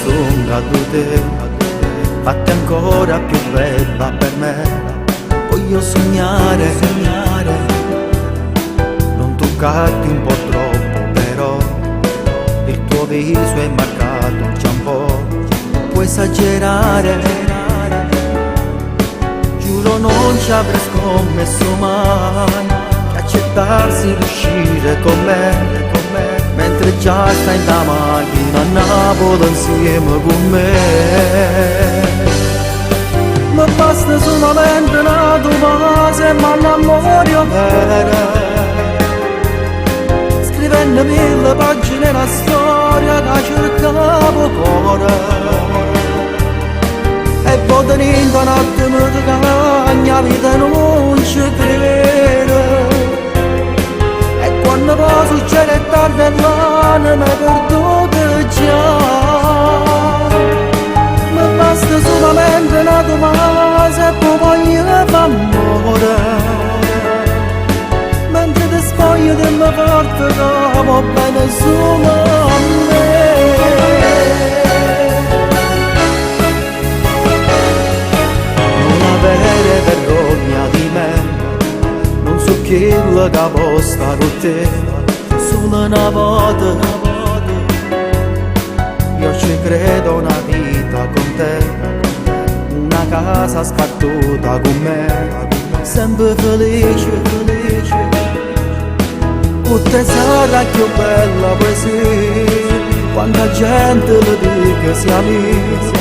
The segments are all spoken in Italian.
sognato te, fatti ancora più bella per me. Voglio sognare, non toccarti un po' troppo, però il tuo viso è marcato già un po', puoi esagerare. Giuro non ci avrei scommesso mai che accettarsi di uscire con me, mentre già stai in la macchina a Napoli insieme con me. Ma basta solamente una domanda, ma l'amore vera, scrivendo 1000 pagine la storia che cercavo cuore. E poi tenendo un attimo di cagna, vita non ci credo. E quando poi succede tardi e l'anima è perduta già. Ma basta solamente una domanda e poi voglio amore. Mentre ti spogli di me forte che va bene solo a me. Avere vergogna di me, non so chi che può stare con te, solo una volta. Io ci credo una vita con te, una casa spartuta con me, sempre felice. Tutte sarà più bella poesia, quanta gente lo dice siamo amici.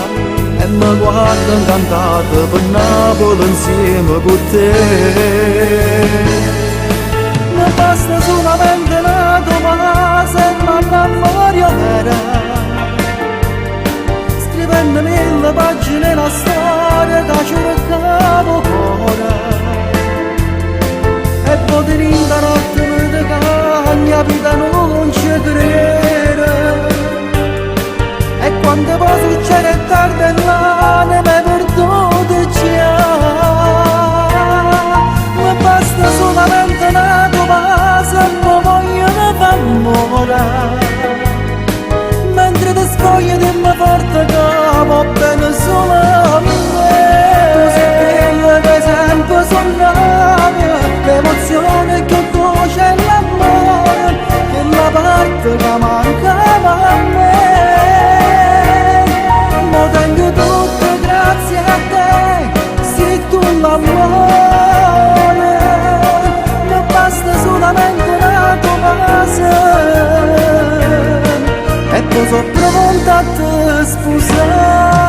E mi guardo incantato per Napoli insieme con te. Mi basta solamente una domanda, ma l'amore vera, scrivendo 1000 pagine la storia che cercavo cuore. E poi tenendo un attimo di cagna, vita non ci credo. E quando poi succede tardi e l'anima è perduta già. Ma basta solamente una domanda e poi voglio amore. Mentre ti spogli di me forte che va bene solo a me. Tu sei bella che sempre sognavi, l'emozione che tu c'è l'amore, che la parte che mancava a me. Tengo tutto grazie a te, sei tu l'amore. Mi basta solamente una domanda e poi sono pronta a te sposare.